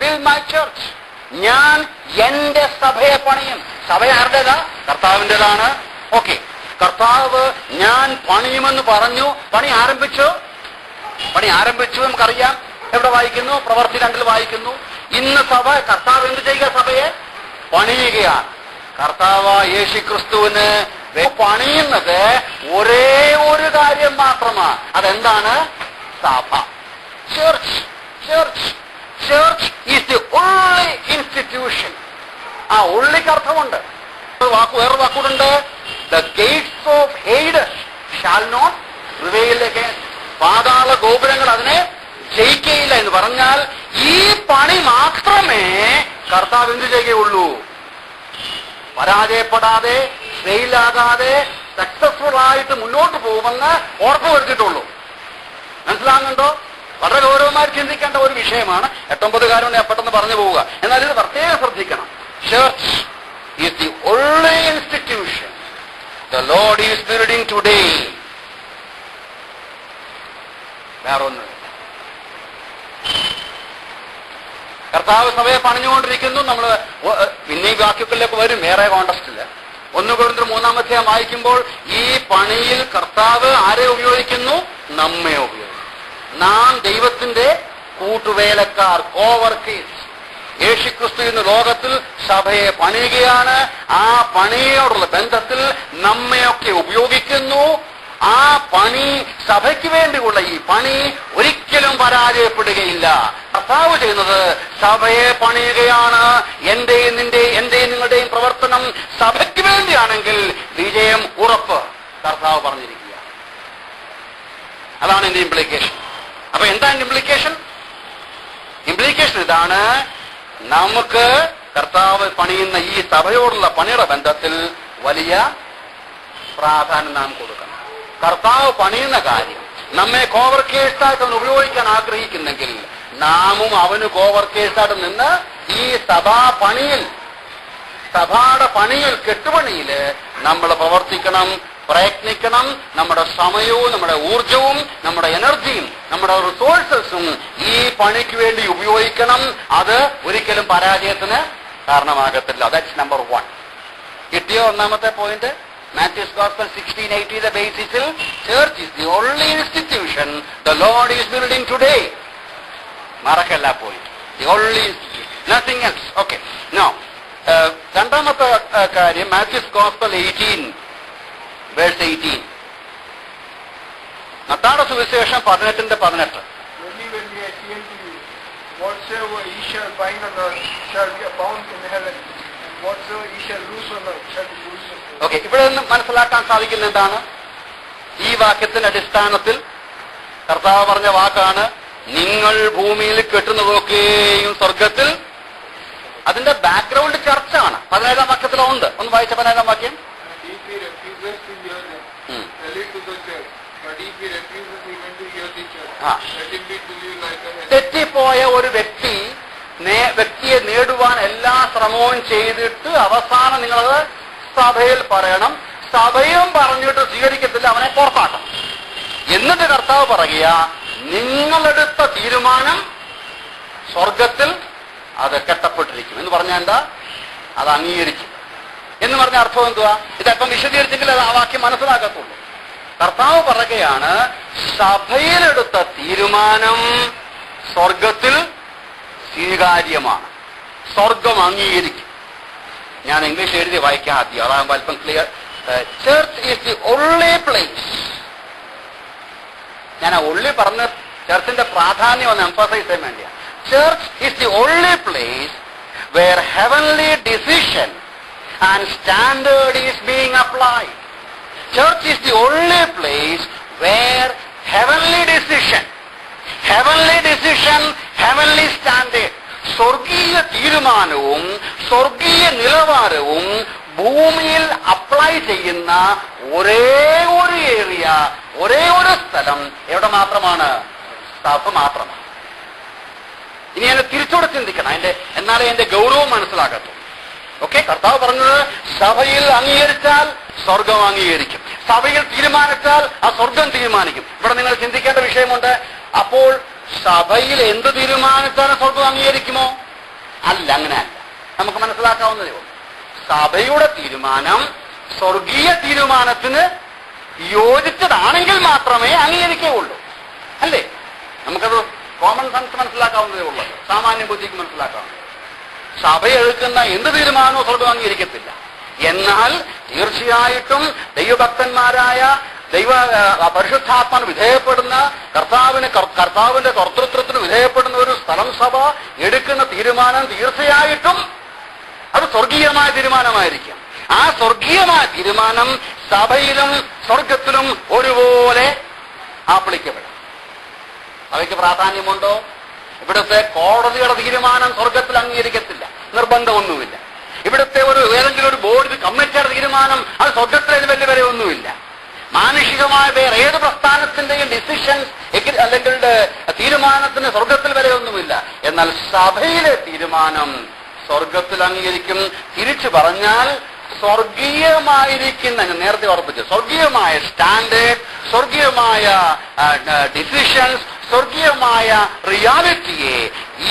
Build my church. ഞാൻ എന്റെ സഭയെ പണിയും. സഭ ആരുടേതാ? കർത്താവിൻ്റെതാണ്. ഓക്കെ, കർത്താവ് ഞാൻ പണിയുമെന്ന് പറഞ്ഞു. പണി ആരംഭിച്ചു നമുക്കറിയാം. എവിടെ വായിക്കുന്നു? പ്രവർത്തി 2 വായിക്കുന്നു. ഇന്ന് സഭ, കർത്താവ് എന്ത് ചെയ്യുക? സഭയെ പണിയുകയാണ്. കർത്താവ് യേശുക്രിസ്തുവിന് പണിയുന്നത് ഒരേ ഒരു കാര്യം മാത്രമാണ്. അതെന്താണ്? സഭ. Church is the only institution. ആ ഉള്ളിക്ക് അർത്ഥമുണ്ട്. വേറെ വാക്കുകളുണ്ട്. The gates of Hades shall not prevail against. പാതാള ഗോപുരങ്ങൾ അതിനെ ജയിക്കയില്ല എന്ന് പറഞ്ഞാൽ ഈ പണി മാത്രമേ കർത്താവ് എന്ത് ചെയ്യുകയുള്ളൂ? പരാജയപ്പെടാതെ, ഫെയിലാകാതെ, സക്സസ്ഫുൾ ആയിട്ട് മുന്നോട്ട് പോകുമെന്ന് ഉറപ്പുവരുത്തിയിട്ടുള്ളൂ. മനസ്സിലാകുന്നുണ്ടോ? വളരെ ഗൗരവമായി ചിന്തിക്കേണ്ട ഒരു വിഷയമാണ്. 8-9 കാര്യം ഞാൻ പെട്ടെന്ന് പറഞ്ഞു പോവുക. എന്നാൽ ഇത് പ്രത്യേകം ശ്രദ്ധിക്കണം. Church is the only institution the lord is building today. വേറൊന്നും. കർത്താവ് സഭയെ പണിഞ്ഞുകൊണ്ടിരിക്കുന്നു. നമ്മൾ പിന്നെ ഈ വാക്യത്തിലേക്ക് വരും വേറെ കോണ്ടസ്റ്റില്. 1 കൊരിന്ത്യർ 3 വായിക്കുമ്പോൾ ഈ പണിയിൽ കർത്താവ് ആരെ ഉപയോഗിക്കുന്നു? നമ്മെ ഉപയോഗിക്കുന്നു. നാം ദൈവത്തിന്റെ കൂട്ടുവേലക്കാർ, കോവർക്കേഴ്സ്. യേശുക്രിസ്തു ഇന്ന് ലോകത്തിൽ സഭയെ പണിയുകയാണ്. ആ പണിയോടുള്ള ബന്ധത്തിൽ നമ്മയൊക്കെ ഉപയോഗിക്കുന്നു. ആ പണി, സഭയ്ക്ക് വേണ്ടിയുള്ള ഈ പണി ഒരിക്കലും പരാജയപ്പെടുകയില്ല. കർത്താവ് ചെയ്യുന്നത് സഭയെ പണിയുകയാണ്. എന്റെയും നിങ്ങളുടെയും പ്രവർത്തനം സഭയ്ക്ക് വേണ്ടിയാണെങ്കിൽ വിജയം ഉറപ്പ്. കർത്താവ് പറഞ്ഞിരിക്കുക. അതാണ് എന്റെ ഇംപ്ലിക്കേഷൻ. അപ്പൊ എന്താണ് ഇംപ്ലിക്കേഷൻ ഇതാണ്, നമുക്ക് കർത്താവ് പണിയുന്ന ഈ സഭയോടുള്ള പണിയുടെ ബന്ധത്തിൽ വലിയ പ്രാധാന്യം നാം കൊടുക്കണം. കർത്താവ് പണിയുന്ന കാര്യം നമ്മെ കോവർക്കേഴ്സായിട്ട് അവൻ ഉപയോഗിക്കാൻ ആഗ്രഹിക്കുന്നെങ്കിൽ നാമും അവന് കോവർക്കേഴ്സായിട്ട് നിന്ന് ഈ സഭയുടെ പണിയിൽ, കെട്ടുപണിയിൽ നമ്മൾ പ്രവർത്തിക്കണം, പ്രയത്നിക്കണം. നമ്മുടെ സമയവും നമ്മുടെ ഊർജവും നമ്മുടെ എനർജിയും നമ്മുടെ റിസോഴ്സസും ഈ പണിക്ക് വേണ്ടി ഉപയോഗിക്കണം. അത് ഒരിക്കലും പരാജയത്തിന് കാരണമാകത്തില്ല. That's number 1. കിട്ടിയോ ഒന്നാമത്തെ പോയിന്റ്? Matthew's Gospel 16:80 ബേസിസിൽ church is the only institution the lord is building today. മറക്കല്ല point. The only institution, nothing else. Okay, no രണ്ടാമത്തെ കാര്യം മാത്യൂസ് ഗോസ്പൽ 18:18. മത്തായിയുടെ സുവിശേഷം 18:18. Whatsoever ye shall bind on earth shall be bound in heaven, and whatsoever ye shall loose on earth shall be loosed in heaven. Okay, ഇവിടെ നിന്ന് മനസ്സിലാക്കാൻ സാധിക്കുന്ന എന്താണ്? ഈ വാക്യത്തിന്റെ അടിസ്ഥാനത്തിൽ കർത്താവ് പറഞ്ഞ വാക്കാണ്, നിങ്ങൾ ഭൂമിയിൽ കെട്ടുന്നതൊക്കെയും സ്വർഗത്തിൽ. അതിന്റെ ബാക്ക്ഗ്രൗണ്ട് ചർച്ചാണ്. 17 വാക്യത്തിലുണ്ട്. ഒന്ന് വായിച്ച 17 വാക്യം. തെറ്റിപ്പോയ ഒരു വ്യക്തിയെ നേടുവാൻ എല്ലാ ശ്രമവും ചെയ്തിട്ട് അവസാനം നിങ്ങളത് സഭയിൽ പറയണം. സഭയും പറഞ്ഞിട്ട് സ്വീകരിക്കത്തില്ല, അവനെ പുറത്താക്കണം. എന്നിട്ട് കർത്താവ് പറയുക, നിങ്ങളെടുത്ത തീരുമാനം സ്വർഗത്തിൽ അത് കെട്ടപ്പെട്ടിരിക്കും എന്ന് പറഞ്ഞാൽ എന്താ? അത് അംഗീകരിക്കും എന്ന് പറഞ്ഞ അർത്ഥം എന്തുവാ? ഇതപ്പം വിശദീകരിച്ചെങ്കിൽ ആ വാക്യം മനസ്സിലാക്കത്തുള്ളൂ. കർത്താവ് പറയുകയാണ്, സഭയിലെടുത്ത തീരുമാനം സ്വർഗത്തിൽ സ്വീകാര്യമാണ്, സ്വർഗം അംഗീകരിക്കും. ഞാൻ ഇംഗ്ലീഷ് എഴുതി വായിക്കാൻ ആദ്യം, അതാകുമ്പോൾ അല്പം clear. Church is the only place. ഞാൻ ആ ഉള്ളി പറഞ്ഞ ചർച്ചിന്റെ പ്രാധാന്യം ഒന്ന് എംഫസൈസ് ചെയ്യാൻ വേണ്ടിയാണ്. Church is the only place where heavenly decision and standard is being applied. Church is the only place where heavenly decision, heavenly standard, സ്വർഗീയ തീരുമാനവും സ്വർഗീയ നിലവാരവും ഭൂമിയിൽ അപ്ലൈ ചെയ്യുന്ന ഒരേ ഒരു ഏരിയ, ഒരേ ഒരു സ്ഥലം എവിടെ മാത്രമാണ്? സഭ മാത്രമാണ്. ഇനി എന്നെ തിരിച്ചോടെ ചിന്തിക്കണം, എന്നാലേ എന്റെ ഗൗരവം മനസ്സിലാക്കത്തുള്ളൂ. ഓക്കെ, കർത്താവ് പറഞ്ഞത് സഭയിൽ അംഗീകരിച്ചാൽ സ്വർഗം അംഗീകരിക്കും, സഭയിൽ തീരുമാനിച്ചാൽ ആ സ്വർഗം തീരുമാനിക്കും. ഇവിടെ നിങ്ങൾ ചിന്തിക്കേണ്ട വിഷയമുണ്ട്. അപ്പോൾ സഭയിൽ എന്ത് തീരുമാനിച്ചാലും സ്വർഗം അംഗീകരിക്കുമോ? അല്ല, അങ്ങനെയല്ല. നമുക്ക് മനസ്സിലാക്കാവുന്നതേ ഉള്ളൂ. സഭയുടെ തീരുമാനം സ്വർഗീയ തീരുമാനത്തിന് യോജിച്ചതാണെങ്കിൽ മാത്രമേ അംഗീകരിക്കുകയുള്ളൂ. അല്ലേ? നമുക്കത് കോമൺ സെൻസ് മനസ്സിലാക്കാവുന്നതേ ഉള്ളൂ, സാമാന്യ ബുദ്ധിക്ക് മനസ്സിലാക്കാവുന്നത്. സഭ എടുക്കുന്ന എന്ത് തീരുമാനവും സ്വർഗം അംഗീകരിക്കത്തില്ല. എന്നാൽ തീർച്ചയായിട്ടും ദൈവഭക്തന്മാരായ പരിശുദ്ധാത്മാവിന് വിധേയപ്പെടുന്ന കർത്താവിന്റെ കർത്തൃത്വത്തിന് വിധേയപ്പെടുന്ന ഒരു സ്ഥലം സഭ എടുക്കുന്ന തീരുമാനം തീർച്ചയായിട്ടും അത് സ്വർഗീയമായ തീരുമാനമായിരിക്കും. ആ സ്വർഗീയമായ തീരുമാനം സഭയിലും സ്വർഗത്തിലും ഒരുപോലെ ആപ്ലിക്കപ്പെടും. അവയ്ക്ക് പ്രാധാന്യമുണ്ടോ? ഇവിടുത്തെ കോടതിയുടെ തീരുമാനം സ്വർഗത്തിൽ അംഗീകരിക്കത്തില്ല, നിർബന്ധമൊന്നുമില്ല. ഇവിടുത്തെ ഏതെങ്കിലും ഒരു ബോർഡ് കമ്മിറ്റിയുടെ തീരുമാനം അത് സ്വർഗത്തിലേക്ക് വലിയ വരെയൊന്നുമില്ല. മാനുഷികമായ വേറെ ഏത് പ്രസ്ഥാനത്തിന്റെയും ഡിസിഷൻസ് അല്ലെങ്കിൽ തീരുമാനത്തിന് സ്വർഗത്തിൽ വരെയൊന്നുമില്ല. എന്നാൽ സഭയിലെ തീരുമാനം സ്വർഗത്തിൽ അംഗീകരിക്കും. തിരിച്ചു പറഞ്ഞാൽ സ്വർഗീയമായിരിക്കുന്ന, ഞാൻ നേരത്തെ ഓർപ്പിച്ചു, സ്വർഗീയമായ സ്റ്റാൻഡേർഡ്, സ്വർഗീയമായ ഡിസിഷൻസ്, സ്വർഗീയമായ റിയാലിറ്റിയെ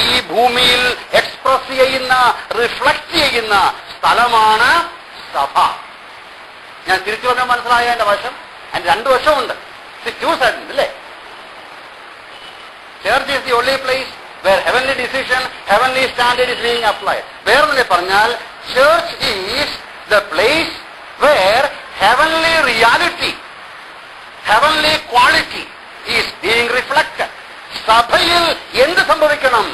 ഈ ഭൂമിയിൽ എക്സ്പ്രസ് ചെയ്യുന്ന, റിഫ്ലക്ട് ചെയ്യുന്ന സ്ഥലമാണ് സഭ. ഞാൻ തിരിച്ചു പറഞ്ഞാൽ മനസ്സിലായ എന്റെ വശം? അതിന് രണ്ടു വശമുണ്ട്. ടു സൈഡ് അല്ലേ? Church is the only place where heavenly decision, heavenly standard is being applied. വേറെ പറഞ്ഞാൽ church is the place where heavenly reality, heavenly quality is being reflected. സഭയിൽ എന്ത് സംഭവിക്കണം?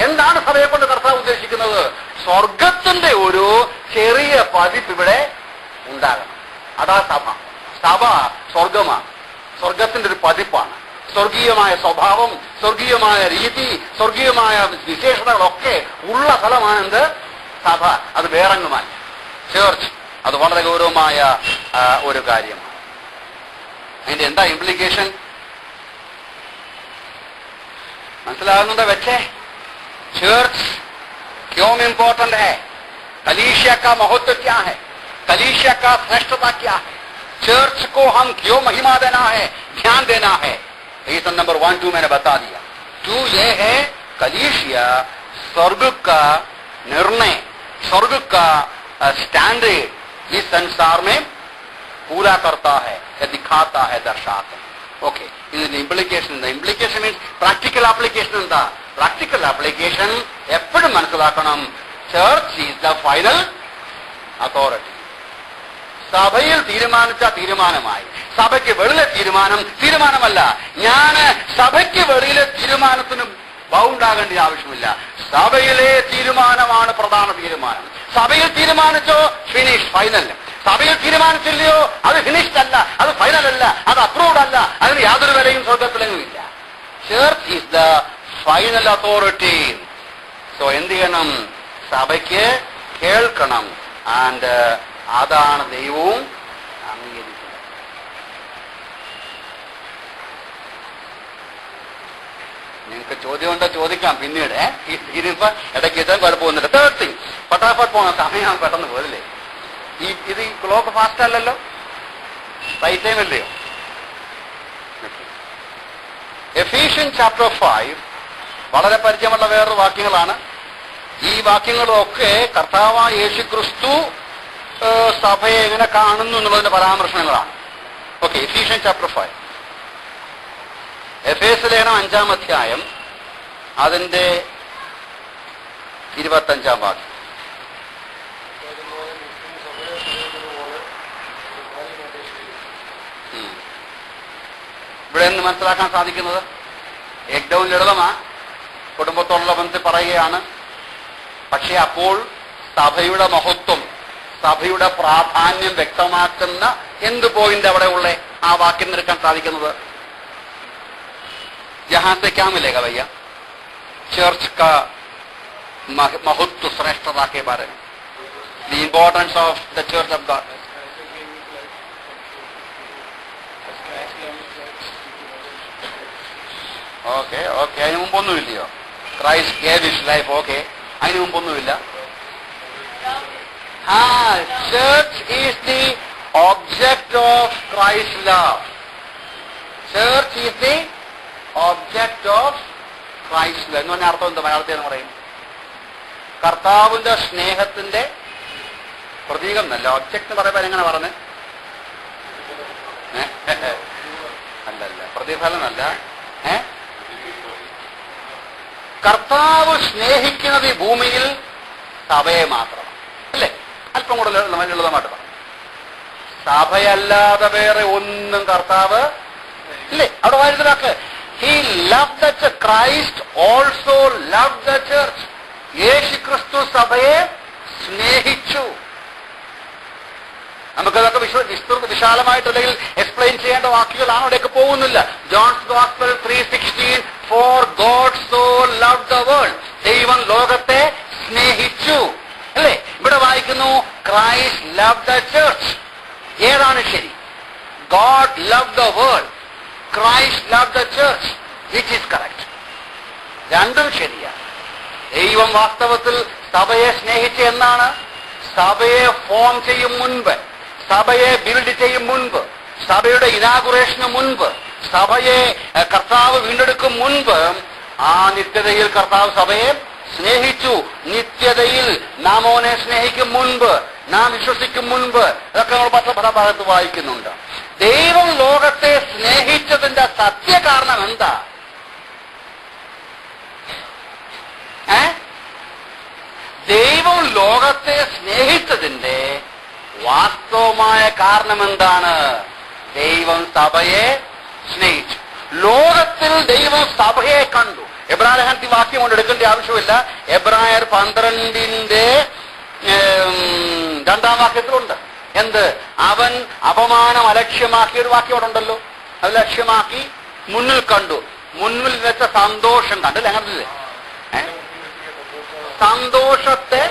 എന്താണ് സഭയെ കൊണ്ട് കർത്താവ് ഉദ്ദേശിക്കുന്നത്? സ്വർഗത്തിന്റെ ഒരു ചെറിയ പതിപ്പ് ഇവിടെ ഉണ്ടാകണം. അതാ സഭ. സഭ സ്വർഗമാണ്, സ്വർഗത്തിന്റെ ഒരു പതിപ്പാണ്. സ്വർഗീയമായ സ്വഭാവം, സ്വർഗീയമായ രീതി, സ്വർഗീയമായ വിശേഷതകളൊക്കെ ഉള്ള സ്ഥലമാണെന്ത്? സഭ. അത് വേറെങ്ങുമല്ല. ചേർച്ച് അത് വളരെ ഗൗരവമായ ഒരു കാര്യമാണ്. അതിന്റെ എന്താ ഇംപ്ലിക്കേഷൻ മനസ്സിലാകുന്നുണ്ടോ? വെച്ചേ चर्च क्यों इंपॉर्टेंट है? कलीसिया का महत्व क्या है? कलीसिया का श्रेष्ठता क्या है? चर्च को हम क्यों महिमा देना है, ध्यान देना है? रीजन नंबर 1, 2 मैंने बता दिया. 2 ये है कलीसिया स्वर्ग का निर्णय, स्वर्ग का स्टैंडर्ड इस संसार में पूरा करता है, दिखाता है, दर्शाता है. ओके, ഇതിന്റെ ഇംപ്ലിക്കേഷൻ എന്താ? ഇംപ്ലിക്കേഷൻ മീൻസ് പ്രാക്ടിക്കൽ ആപ്ലിക്കേഷൻ എന്താ? പ്രാക്ടിക്കൽ ആപ്ലിക്കേഷൻ എപ്പോഴും മനസ്സിലാക്കണം. Church is the final authority. സഭയിൽ തീരുമാനിച്ച തീരുമാനമായി. സഭയ്ക്ക് വെളിയിലെ തീരുമാനം തീരുമാനമല്ല. ഞാൻ സഭയ്ക്ക് വെളിയിലെ തീരുമാനത്തിന് ബൗണ്ടാകേണ്ട ആവശ്യമില്ല. സഭയിലെ തീരുമാനമാണ് പ്രധാന തീരുമാനം. സഭയിൽ തീരുമാനിച്ചോ ഫിനിഷ്, ഫൈനൽ. സഭയിൽ തീരുമാനിച്ചില്ലയോ അത് ഫിനിഷ്ഡ് അല്ല, അത് ഫൈനൽ അല്ല, അത് അപ്രൂവ്ഡ് അല്ല, അതിന് യാതൊരു വിലയും സ്വർഗത്തിലെങ്ങും ഇല്ല. Church is the final authority. So എന്ത് ചെയ്യണം? സഭയ്ക്ക് കേൾക്കണം. ആൻഡ് അതാണ് ദൈവവും അംഗീകരിക്കുന്നത്. നിങ്ങൾക്ക് ചോദ്യമുണ്ടോ? ചോദിക്കാം പിന്നീട്. ഇതിപ്പോ ഇടയ്ക്ക് ഇതാൻ കുഴപ്പമൊന്നുമില്ല. തേർഡ് തിങ്, പട്ടാപ്പട്ട് പോകണം, സമയം പെട്ടെന്ന് പോരല്ലേ. ഇത് ക്ലോക്ക് ഫാസ്റ്റ് അല്ലല്ലോ, റൈറ്റ് ടൈം അല്ലയോ? എഫീഷ്യൻ ചാപ്റ്റർ 5 വളരെ പരിചയമുള്ള വേറൊരു വാക്യങ്ങളാണ്. ഈ വാക്യങ്ങളൊക്കെ കർത്താവായ യേശുക്രിസ്തു സഭയെ എങ്ങനെ കാണുന്നു എന്നുള്ളതിന്റെ പരാമർശങ്ങളാണ്. ഓക്കെ, എഫീഷ്യൻ ചാപ്റ്റർ 5, എഫേസ് ലേഖനം 5-ാം അധ്യായം അതിന്റെ 25-ാം വാക്യം. ഇവിടെ നിന്ന് മനസ്സിലാക്കാൻ സാധിക്കുന്നത് ഏറ്റവും ലളിതമാണ്. കുടുംബത്തോടുള്ള ബന്ധത്തിൽ പറയുകയാണ്. പക്ഷെ അപ്പോൾ സഭയുടെ മഹത്വം, സഭയുടെ പ്രാധാന്യം വ്യക്തമാക്കുന്ന എന്ത് പോയിന്റ് അവിടെ ഉള്ളേ ആ വാക്യം നിൽക്കാൻ സാധിക്കുന്നത്? यहाँ से क्या मिलेगा भैया? चर्च का महत्व, श्रेष्ठता के बारे में, the importance of the church of God. Okay okay, അതിന് മുമ്പൊന്നുമില്ലയോ? Christ gave his life. Okay, അതിന് മുമ്പൊന്നുമില്ല. Church is the object of Christ love. Church is the object of Christ love എന്ന് പറഞ്ഞ അർത്ഥം എന്താ? മലയാളത്തിൽ എന്ന് പറയും കർത്താവിന്റെ സ്നേഹത്തിന്റെ പ്രതീകം എന്നല്ല, ഒബ്ജക്ട് എന്ന് പറയുമ്പോൾ എങ്ങനെ പറഞ്ഞ് അല്ലല്ല, പ്രതിഫലം അല്ല. കർത്താവ് സ്നേഹിക്കുന്നത് ഈ ഭൂമിയിൽ സഭയെ മാത്രമാണ്, അല്ലേ? അല്പം കൂടെ ലളിതമായിട്ട് പറഞ്ഞു, സഭയല്ലാതെ വേറെ ഒന്നും കർത്താവ് ഇല്ലേ? അവിടെ വായിച്ചതാക്ക്, he love the church, Christ also love the church. Yeshu Kristu സഭയെ സ്നേഹിച്ചു. നമുക്കതൊക്കെ വിശാലമായിട്ട് അല്ലെങ്കിൽ എക്സ്പ്ലെയിൻ ചെയ്യേണ്ട വാക്കുകളാണ്, അവിടെയൊക്കെ പോകുന്നില്ല. John's gospel 3:16, for God so love the world, ദൈവം ലോകത്തെ സ്നേഹിച്ചു, അല്ലേ? ഇവിടെ വായിക്കുന്നു ക്രൈസ്റ്റ് ലവ് ദ ചർച്ച്. ഏതാണ് ശരി? God love the world, Christ love the church, which is correct? രണ്ടും ശരിയാണ്. ദൈവം വാസ്തവത്തിൽ സഭയെ സ്നേഹിച്ച എന്നാണ്? സഭയെ ഫോം ചെയ്യും മുൻപ്, സഭയെ ബിൽഡ് ചെയ്യും മുൻപ്, സഭയുടെ ഇനാഗുറേഷന് മുൻപ്, സഭയെ കർത്താവ് വീണ്ടെടുക്കും മുൻപ്, ആ നിത്യതയിൽ കർത്താവ് സഭയെ സ്നേഹിച്ചു. നിത്യതയിൽ നാം അവനെ സ്നേഹിക്കും മുൻപ്, നാം വിശ്വസിക്കും മുൻപ്, ഇതൊക്കെ നമ്മൾ പല വായിക്കുന്നുണ്ട്. ദൈവം ലോകത്തെ സ്നേഹിച്ചതിന്റെ സത്യകാരണം എന്താ? ദൈവം ലോകത്തെ സ്നേഹിച്ചതിന്റെ വാസ്തവമായ കാരണം എന്താണ്? ദൈവം സഭയെ സ്നേഹിച്ചു. ലോകത്തിൽ ദൈവം സഭയെ കണ്ടു. എബ്രായത്തി വാക്യം കൊണ്ട് എടുക്കേണ്ട ആവശ്യമില്ല. എബ്രായർ 12 2 വാക്യത്തിലുണ്ട്. എന്ത്? അവൻ അപമാനം അലക്ഷ്യമാക്കിയ ഒരു വാക്യം അവിടെ ഉണ്ടല്ലോ. അത് ലക്ഷ്യമാക്കി മുന്നിൽ കണ്ടു, മുന്നിൽ വെച്ച സന്തോഷം കണ്ടല്ലേ? അങ്ങനെ സന്തോഷത്തെ,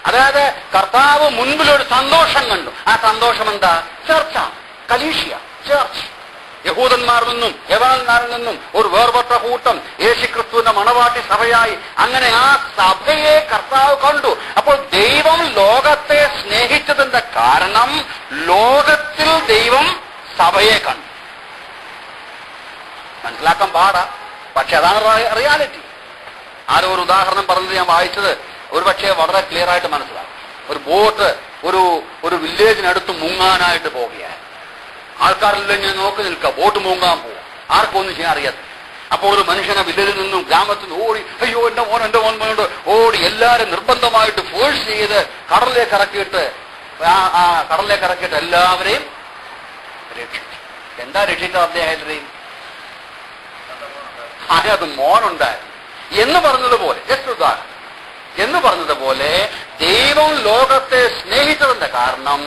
അതായത് കർത്താവ് മുൻപിലൊരു സന്തോഷം കണ്ടു. ആ സന്തോഷം എന്താ? ചർച്ചാണ്, കലീഷ്യ, ചർച്ച്. യഹൂദന്മാരിൽ നിന്നും യവനന്മാരിൽ നിന്നും ഒരു വേർപെട്ട കൂട്ടം യേശുക്രിസ്തുവിന്റെ മണവാട്ടി സഭയായി, അങ്ങനെ ആ സഭയെ കർത്താവ് കണ്ടു. അപ്പോൾ ദൈവം ലോകത്തെ സ്നേഹിച്ചതിന്റെ കാരണം ലോകത്തിൽ ദൈവം സഭയെ കണ്ടു. മനസ്സിലാക്കാൻ പാടാ, പക്ഷെ അതാണ് റിയാലിറ്റി. ആരോ ഒരു ഉദാഹരണം പറഞ്ഞത് ഞാൻ വായിച്ചത് ഒരുപക്ഷെ വളരെ ക്ലിയർ ആയിട്ട് മനസ്സിലാവും. ഒരു ബോട്ട് ഒരു വില്ലേജിനടുത്ത് മുങ്ങാനായിട്ട് പോവുകയാണ്. ആൾക്കാരെല്ലാം ഞാൻ നോക്കി നിൽക്കുക, ബോട്ട് മുങ്ങാൻ പോകും, ആർക്കും ഒന്നും ചെയ്യാൻ അറിയാത്ത. അപ്പോൾ ഒരു മനുഷ്യനെ വില്ലേജിൽ നിന്നും ഗ്രാമത്തിൽ നിന്ന് ഓടി, അയ്യോ എന്റെ മോൻ മോനോട് ഓടി എല്ലാരും നിർബന്ധമായിട്ട് ഫോഴ്സ് ചെയ്ത് കടലിലേക്ക് ഇറക്കിയിട്ട് എല്ലാവരെയും രക്ഷിച്ചു. എന്താ രക്ഷിച്ചത് അദ്ദേഹത്തിനെയും? അതിനകത്ത് മോനുണ്ടായിരുന്നു എന്ന് പറഞ്ഞതുപോലെ, ജസ്റ്റ് ഉദാഹരണം എന്ന് പറഞ്ഞതുപോലെ, ദൈവം ലോകത്തെ സ്നേഹിച്ചതിന്റെ കാരണം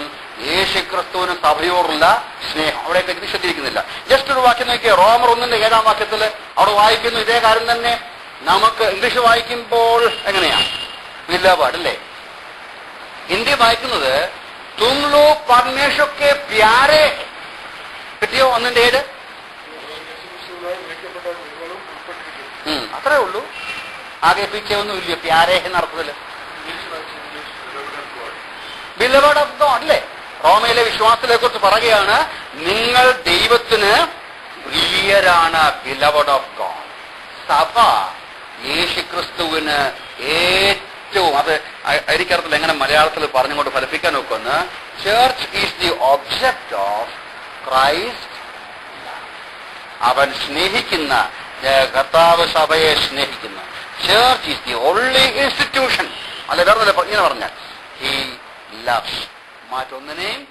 യേശുക്രിസ്തുവിന് സഭയോടുള്ള സ്നേഹം. അവിടെയൊക്കെ വിശദീകരിക്കുന്നില്ല. ജസ്റ്റ് ഒരു വാക്യം നോക്കിയ റോമർ 1:7 വാക്യത്തിൽ അവിടെ വായിക്കുന്നു ഇതേ കാര്യം തന്നെ. നമുക്ക് ഇംഗ്ലീഷ് വായിക്കുമ്പോൾ എങ്ങനെയാണ്? നിലപാടല്ലേ? ഹിന്ദി വായിക്കുന്നത് തും ലോഗ് പരമേശ്വർ കെ പ്യാരെ. കിട്ടിയോ? 1:7. അത്രേ ഉള്ളൂ. ആകെ പിച്ചെ ഒന്നുമില്ല. പ്യാരെ എന്നർത്ഥത്തില് ബിലവഡ് ഓഫ് ഗോഡ് അല്ലേ? റോമയിലെ വിശ്വാസത്തെ കുറിച്ച് പറയുകയാണ്, നിങ്ങൾ ദൈവത്തിന് പ്രിയരാണ്, ബിലവഡ് ഓഫ് ഗോഡ്. സഭ യേശുക്രിസ്തുവിന് ഏറ്റവും, അത് എനിക്കറിയത്തില്ല എങ്ങനെ മലയാളത്തിൽ പറഞ്ഞുകൊണ്ട് ഫലിപ്പിക്കാൻ നോക്കുമെന്ന്. Church is the object of Christ. അവൻ സ്നേഹിക്കുന്ന, കർത്താവ് സഭയെ സ്നേഹിക്കുന്നു. Church is the only institution. അല്ല വേറെ ഇങ്ങനെ പറഞ്ഞാൽ ഹി ലവ്സ്, മറ്റൊന്നിനെയും